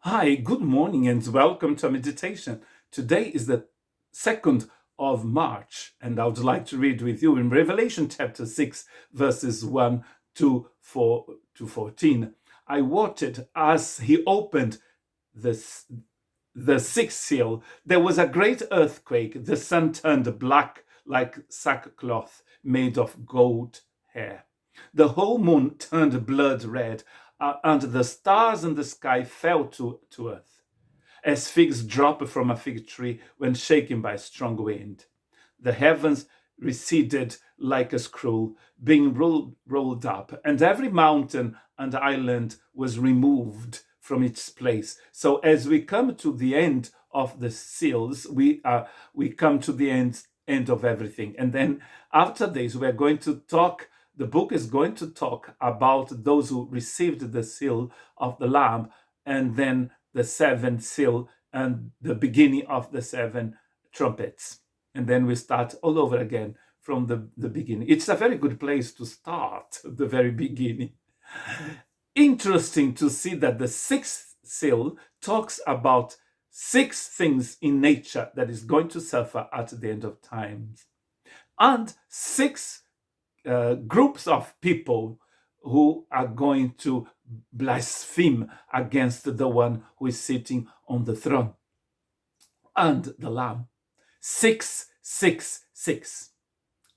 Hi, good morning, and welcome to a meditation. Today is the 2nd of March, and I would like to read with you in Revelation chapter 6, verses 1 to 14. I watched as he opened the, the sixth seal. There was a great earthquake. The sun turned black like sackcloth made of goat hair. The whole moon turned blood red, and the stars in the sky fell to earth, as figs drop from a fig tree when shaken by a strong wind. The heavens receded like a scroll, being rolled up, and every mountain and island was removed from its place. So as we come to the end of the seals, we come to the end of everything. And then after this, we're going to talk. The book is going to talk about those who received the seal of the Lamb, and then the seventh seal and the beginning of the seven trumpets. And then we start all over again from the beginning. It's a very good place to start, the very beginning. Interesting to see that the sixth seal talks about six things in nature that is going to suffer at the end of times, and six groups of people who are going to blaspheme against the one who is sitting on the throne and the Lamb. 666.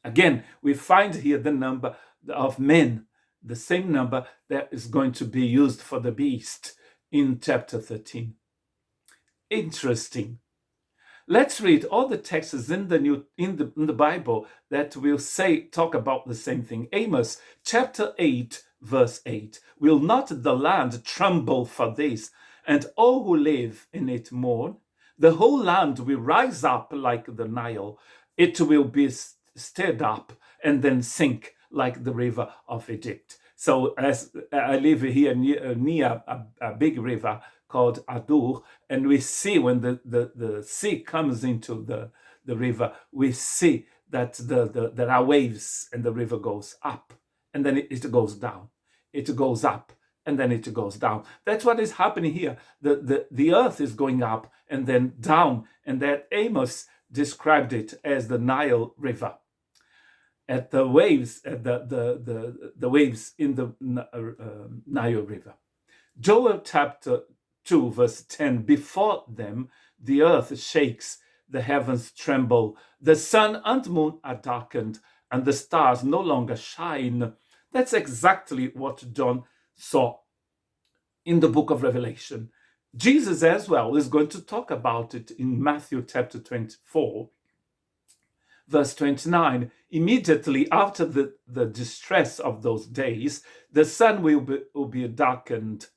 Again, we find here the number of men, the same number that is going to be used for the beast in chapter 13. Interesting. Let's read all the texts in the Bible that will talk about the same thing. Amos chapter 8, verse 8. Will not the land tremble for this, and all who live in it mourn? The whole land will rise up like the Nile. It will be stirred up and then sink like the river of Egypt. So as I live here near a big river called Adur, and we see when the sea comes into the river, we see that there are waves, and the river goes up, and then it goes down. It goes up, and then it goes down. That's what is happening here. The earth is going up and then down, and that Amos described it as the Nile River. At the waves, the waves in the Nile River. Joel chapter 2, verse 10. Before them, the earth shakes, the heavens tremble, the sun and moon are darkened, and the stars no longer shine. That's exactly what John saw in the book of Revelation. Jesus as well is going to talk about it in Matthew chapter 24, verse 29. Immediately after the distress of those days, the sun will be darkened,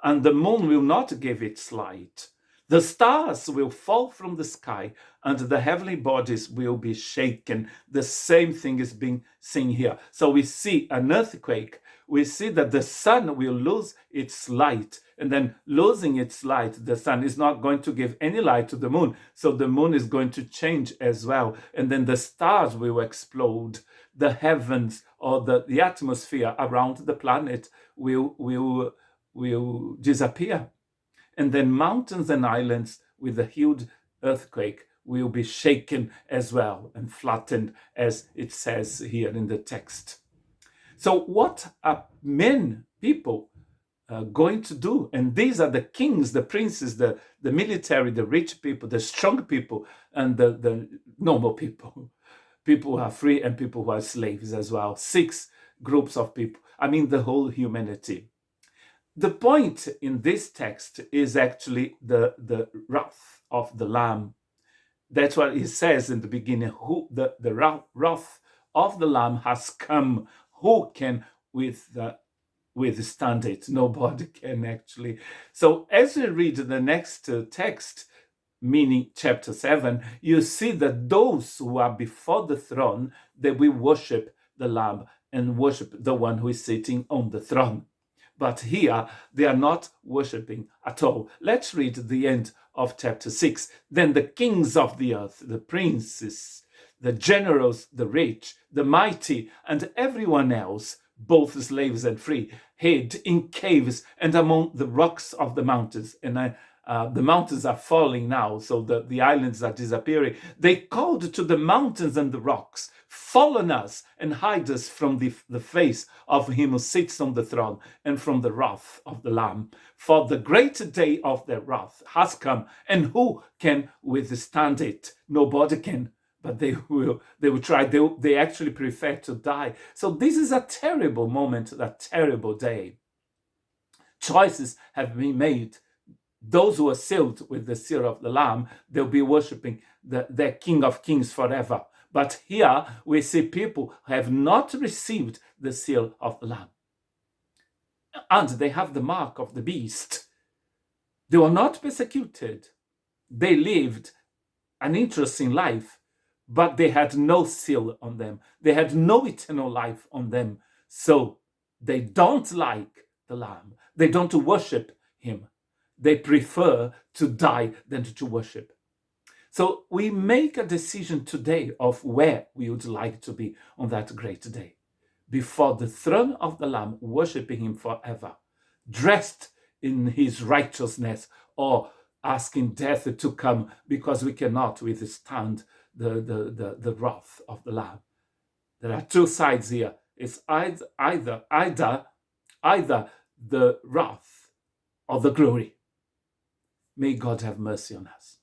and the moon will not give its light. The stars will fall from the sky, and the heavenly bodies will be shaken. The same thing is being seen here. So we see an earthquake. We see that the sun will lose its light, and then losing its light, the sun is not going to give any light to the moon. So the moon is going to change as well, and then the stars will explode. The heavens, or the atmosphere around the planet will disappear. And then mountains and islands with a huge earthquake will be shaken as well and flattened, as it says here in the text. So what are people going to do? And these are the kings, the princes, the military, the rich people, the strong people, and the normal people. People who are free and people who are slaves as well. 6 groups of people. I mean, the whole humanity. The point in this text is actually the wrath of the Lamb. That's what he says in the beginning. The wrath of the Lamb has come. Who can withstand it? Nobody can actually. So as we read the next text, meaning chapter 7, you see that those who are before the throne, they will worship the Lamb and worship the one who is sitting on the throne. But here, they are not worshipping at all. Let's read the end of chapter 6. Then the kings of the earth, the princes, the generals, the rich, the mighty, and everyone else, both slaves and free, hid in caves and among the rocks of the mountains. And the mountains are falling now, so the islands are disappearing. They called to the mountains and the rocks, fall on us and hide us from the face of him who sits on the throne and from the wrath of the Lamb. For the great day of their wrath has come, and who can withstand it? Nobody can. But they will try. They actually prefer to die. So this is a terrible moment, a terrible day. Choices have been made. Those who are sealed with the seal of the Lamb, they'll be worshiping their King of Kings forever. But here we see people who have not received the seal of the Lamb. And they have the mark of the beast. They were not persecuted. They lived an interesting life, but they had no seal on them. They had no eternal life on them. So they don't like the Lamb. They don't worship him. They prefer to die than to worship. So we make a decision today of where we would like to be on that great day. Before the throne of the Lamb, worshiping him forever, dressed in his righteousness, or asking death to come because we cannot withstand the wrath of the Lamb. There are two sides here. It's either the wrath or the glory. May God have mercy on us.